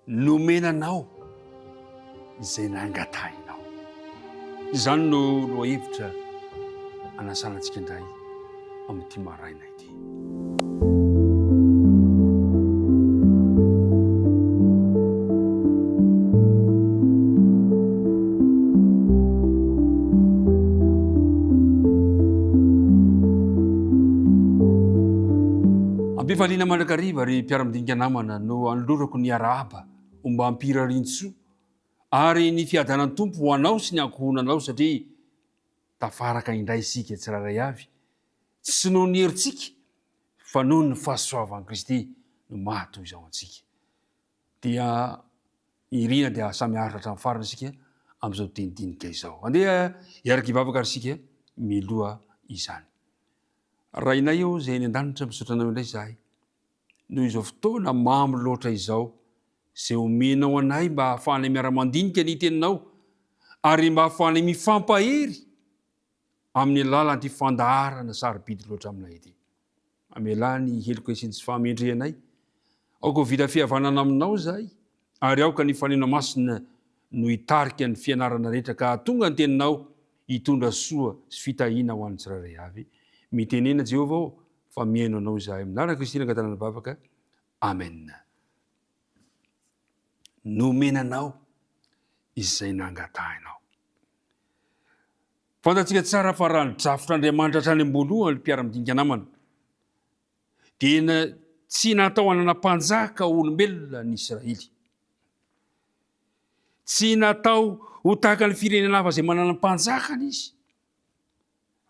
nomenanao izay nangatahinao. Izany no hevitra anasanantsika indray amin'ity maraina ity. Ampifaliana mandrakariva ry mpiara-midinika namana no anolorako ny arahaba mba hampira rintsoa ary ny fiadanan'ny tompo ho anao sy ny ankohonanao satria tafaraka indray isika tsiraray avy tsy noho ny herintsika fa noho ny fahasoavan'i Kristy no mahato izao antsika. Dia irina dia samy haritra hatramin'ny farana isika amin'izao tenidinika izao. Andeha hiaraka hivavaka ary isika miloha izany. Rainay eo izay eny an-danitra misaotra anao indray izahay. Noho izao fotoana mamy loatra izao izay omenao anay mba hahafahanay miara-mandinika ny teninao ary mba hahafahanay mifampahery amin'ny alalan'ity fandaharana sarobidy loatra aminay ity. Amelà ny heliko sy ny tsy fahamendrehanay. Aoko vita fihavanana aminao izahay ary aoka ny fanena masina no hitarika ny fianarana rehetra ka tonga ny teninao hitondra soa sy fitahiana ho an'ny tsirairay avy. Mitenena Jehovah fa miaino anao izahay amin'anarana Kristy nangatanana bavaka. Amen. Nomenanao izay nangatahinao. Fantatsika tsara fa raha ny drafotr'Andriamanitra hatrany am-boalohany mpiara-midinika namana dia tsy natao hanana-mpanjaka olombelona ny Israely. Tsy natao ho tahaka ny firenena hafa izay manana mpanjakana izy.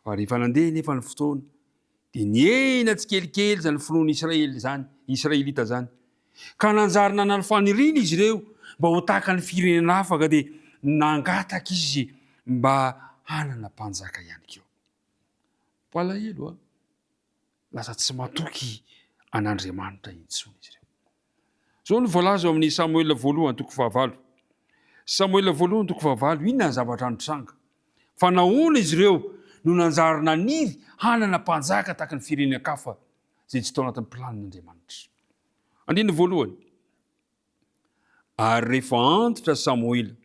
Fa rehefa nandeha nefa ny fotoana dia niaina tsikelikely zany finoana Israely zany, Israelita zany. Ka nanjary nanano faniriana izy ireo mba ho tahaka ny firenena hafa ka dia nangataka izy mba hanana mpanjaka ihany koa. Palahelo lasa tsy matoky an'Andriamanitra intsony izy ireo. Zao no voalaza amin'ny Samuel voalohany toko fahavalo. Samuel voalohany toko fahavalo, inona ny zavatra nitranga? Fa nahoana izy ireo no nanjary naniry hanana mpanjaka tahaka ny firenena-kafa izay tsy tao anatin'ny planin'Andriamanitra. Andiny voalohany. Ary rehefa antitra Samuel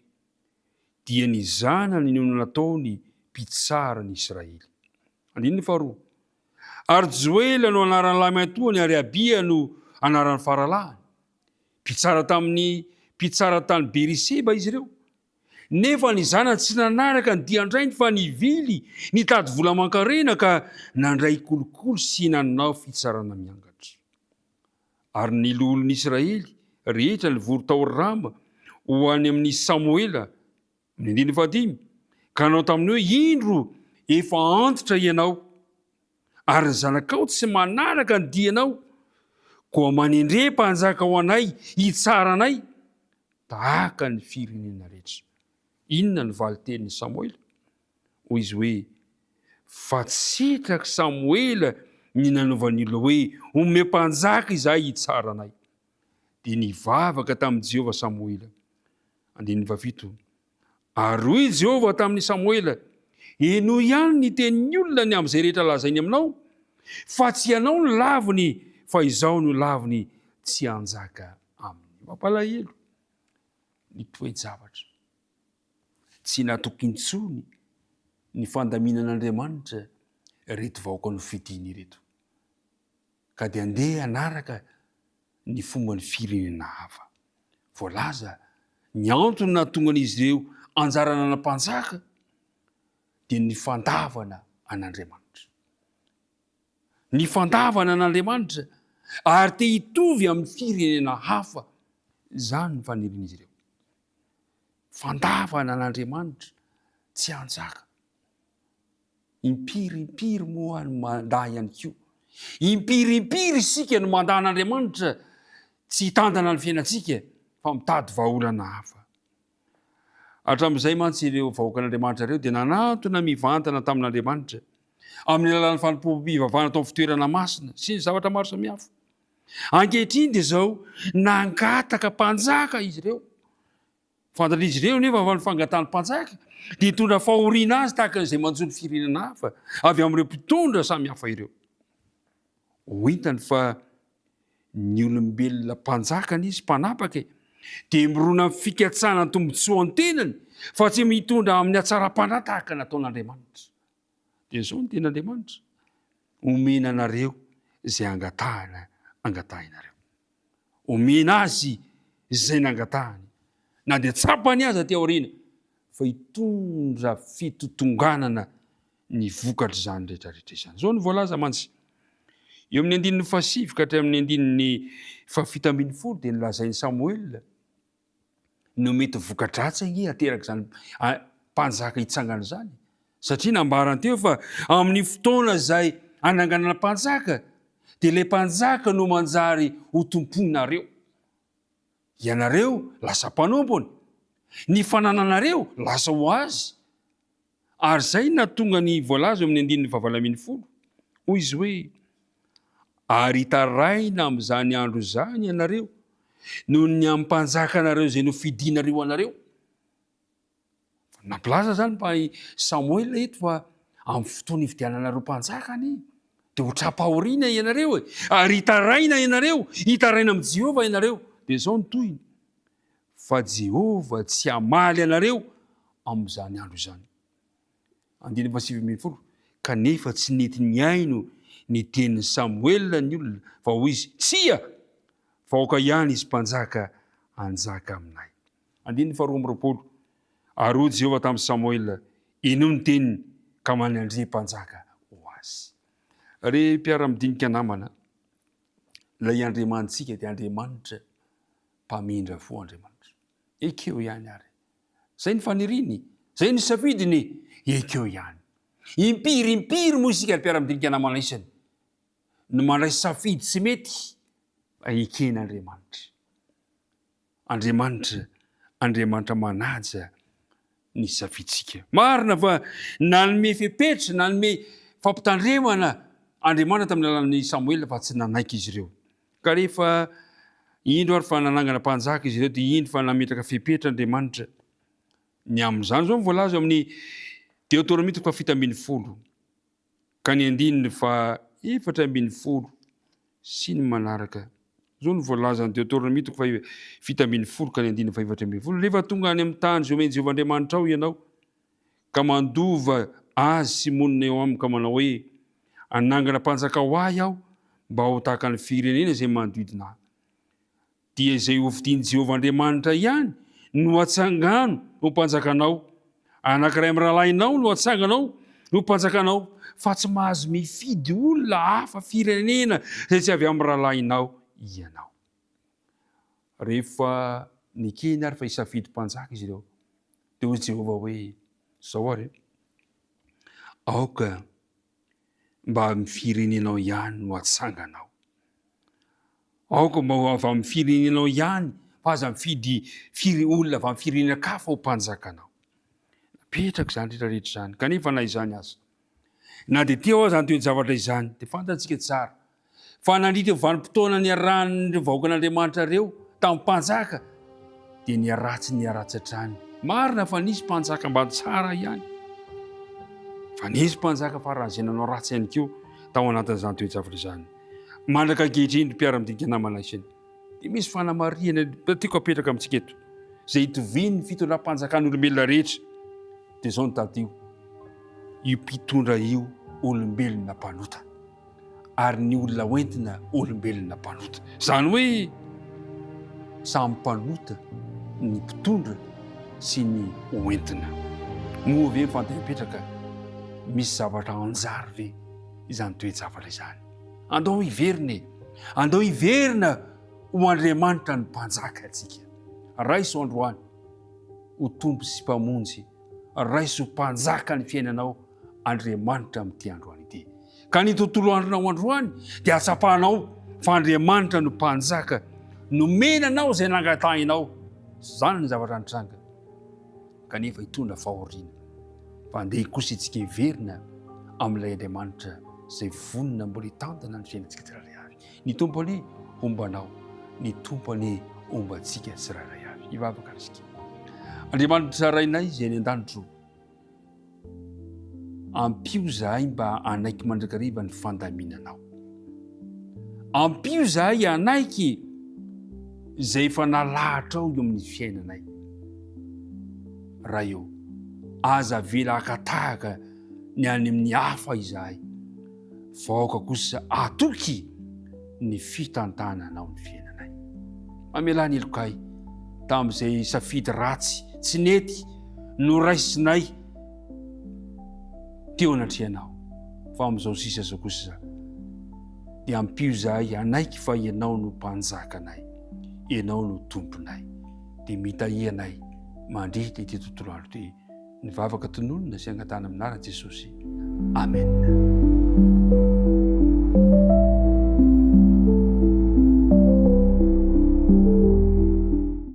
dia nizanany no nataony mpitsara ny Israely. Andiny faharoa. Ary Joela no anaran'ny lamatoany ary Abia no anaran'ny faralahany. Mpitsara tamin'ny mpitsara tany Beriseba izy ireo. Nefa ny zanany tsy nanaraka ny diandrainy fa nivily nitady vola aman-karena ka nandray kolokolo sy nanao fitsarana miangatra. Ary ny lolon'ny Israely rehetra ny vory tao rama ho any amin'ny Samuela amin'ny andiny fahadimy ka nanao taminy hoe indro efa antitra ianao ary ny zanakao tsy manaraka ny dianao koa manendre mpanjaka ho anay hitsara anay tahaka ny firenena rehetra. Inona ny valitenin'ny Samuela? Hoy izy hoe fa tsitraka Samuela ny nanovan'ilo hoe ome mpanjaka izahay hitsara anay. Dia nivavaka tamin'i Jehovah Samuela. Andiny fahafito. Ary hoy Jehovah tamin'ny Samuela, eno ihany ny tenin'ny olona ny amin'izay rehetra lazainy aminao, fa tsy ianao ny laviny fa izao no laviny tsy hanjaka aminy. Mampalahelo ny toe-javatra. Tsy natoky intsony ny fandaminan'Andriamanitra reto vahoaka no fidiny reto. Ka dia andeha anaraka ny fomba ny firenena hafa. Voalaza ny antony nahatonga an'izy ireo anjara nanam-panjaka dia ny fandavana an'Andriamanitra. Ny fandavana an'Andriamanitra ary te hitovy amin'ny firenena hafa. Izany ny fanirian'izy ireo. Fandavana an'Andriamanitra tsy hanjaka. Impirimpiry moa ny mandahy ihany koa. Impirimpiry isika no mandahy an'Andriamanitra tsy hitandana ny fiainantsika fa mitady vahaolana hafa. Hatramin'izay mantsy ireo vahoaka an'Andriamanitra ireo dia nanantona mivantana tamin'Andriamanitra amin'ny alalan'ny fanompoam-pivavahana tao amin'ny fitoerana masina sy ny zavatra maro samihafa. Ankehitriny dia izao nangataka mpanjaka izy ireo. Fantatry izy ireo nefa fa ny fangatahany mpanjaka dia hitondra fahoriana azy tahaka izay manjo ny firenena hafa avy amin'ireo mpitondra samihafa ireo. Ho hitany fa ny olombelona mpanjakana izy mpanapaka dia mirona fikatsana tombontsoa an-tenany fa tsy mitondra amin'ny hatsara-pana tahaka nataon'Andriamanitra. Dia izao ny tean'Andriamanitra, omena anareo izay angatahinareo. Omena azy izay nangatahany. Na dia tsapany aza ty aoriana, fa hitondra fitotonganana ny vokatra izany rehetrarehetra izany. Zao ny voalaza mantsy. Eo amin'ny 15 ka hatramin'ny 17 dia nilazain'i Samuel no mety vokadratsy izy ateraka izany mpanjaka hitsangana izany. Satria nambarany teo fa amin'ny fotoana izay ananganana mpanjaka dia ilay mpanjaka no manjary ho tomponareo. Ianareo lasa mpanompony, ny fanananareo lasa ho azy. Ary izay nahatonga ny voalaza amin'ny 19 hoy izy hoe, ary hitaraina amin'izany andro izany ianareo noho ny amin'ny mpanjaka anareo izay nofidinareo anareo. Nampilaza zany mba Samuel eto fa amin'ny fotoana hividiananareo mpanjakany dia ho trapahoriana ianareo ary hitaraina ianareo, hitaraina amin'ny Jehova ianareo. Dia izao ny tohiny, fa Jehova tsy hamaly anareo amin'izany andro izany. 17 kanefa tsy nety niaino ny tenin'ny Samuel ny olona fa hoy izy, tsia fa aoka ihany izy mpanjaka anjaka aminay. 12 ary hoy Jehova tamin'i Samuel, ino ny teniny ka manandre mpanjaka ho azy. Re mpiara-midinika namana, ilay Andriamanitsika dia Andriamanitra mpamindra fo Andriamanitra. Ekeo ihany ary. Zay ny faniriny, zay ny safidiny, ekeo ihany. Impiry moa isika mpiara-midinika namana isany no mandray safidy tsy mety, eken'Andriamanitra. Andriamanitra manaja ny safiditsika. Marina fa nanome fepetra, nanome fampitandremana Andriamanitra tamin'ny alalan'ny Samuel fa tsy nanaiky izy ireo. Ka rehefa indro ary fa nanangana mpanjaka izy ireo dia indro fa nametraka fepetra Andriamanitra. Ny amin'izany zao voalaza amin'ny Deutéronome 17 ka ny 17 sy ny manaraka. Zao ny voalaza ny Deutéronome 17 ka ny 17. Rehefa tonga any amin'ny tany izay omeny Jehova Andriamanitra ao ianao ka mandova azy sy monina eo aminy ka manao hoe, anangana mpanjaka ho ahy aho mba ho tahaka ny firenena izay manodidina ahy. Dia izay hovidian'i Jehova Andriamanitra ihany no hatsangano ho mpanjakanao. Anankiray amin'ny rahalahinao no hatsanganao ho mpanjakanao, fa tsy mahazo mifidy olona hafa firenena izay tsy avy amin'ny rahalahinao ianao. Rehefa nikeny ary fa hisafidy mpanjaka izy ireo, dia hoy Jehova hoe, zao ary, aoka mba amin'ny firenenao ihany no hatsanganao. Aoka mba avy amin'ny firenenao ihany fa aza mifidy olona avy amin'ny firenena-kafa ho mpanjakanao. Petraka izany rehetrarehetra izany, kanefa na izany aza. Na dia teo aza ny toe-javatra izany, dia fantatsika tsara. Fa nandritra vanim-potoana niarahan'ireo vahoakan'Andriamanitra ireo tamin'ny mpanjaka, dia niaratsy hatrany. Marina fa nisy mpanjaka mba tsara ihany. Fa nisy mpanjaka faran'izay nanao ratsy ihany koa tao anatin'izany toe-javatra izany. Mandraka ankehitriny mpiara-midinika namana isany. Dia misy fanamariana tiako apetraka amintsika eto, izay itoviny ny fitondram-panjakan'olombelona rehetra. Dia izao ny tadio, io mpitondra io olombelona mpanota, ary ny olona hoentina olombelona mpanota. Zany hoe samy mpanota ny mpitondra sy ny hoentina. Moa ve mifantapetraka, misy zavatra anjary ve izany toe-javatra izany? Andao hiverina ho Andriamanitra ny mpanjaka antsika. Raiso androany ho tompo sy mpamonjy, raiso mpanjaka ny fiainanao Andriamanitra amin'ity androany ity. Ka ny tontolo andronao androany dia atsapahanao fa Andriamanitra no mpanjaka, nomenanao izay nangatahinao. Zany ny zavatra nitranga. Kanefa hitondra fahoriana. Fa andeha kosa itsika hiverina amin'ilay Andriamanitra izay vonona mbola hitantana ny fiainantsika tsirairay avy. Ny tompony ombanao, ny tompony ombantsika tsirairay avy. Ivavaka isika. Andriamanitra tsarainay izay any an-danitro, ampio zahay mba anaiky mandrakariva ny fandaminanao. Ampio zahay anaiky zay efa nalahatra ao io amin'ny fiainanay. Raha eo aza vela akatahaka ny any amin'ny hafa izahay, vaoaka kosa atoky ny fitantananao ny fiainanay. Mamela ny elokay tamin'izay safidy ratsy tsy nety no raisinay teo anatrehanao, fa amin'izao sisa zao kosa dia ampio zahay anaiky fa ianao no mpanjakanay, ianao no tomponay, dia mitahianay mandritra ity tontolo andro ity. Ny vavaka tononona sy angatana amin'anarana Jesosy. Amen.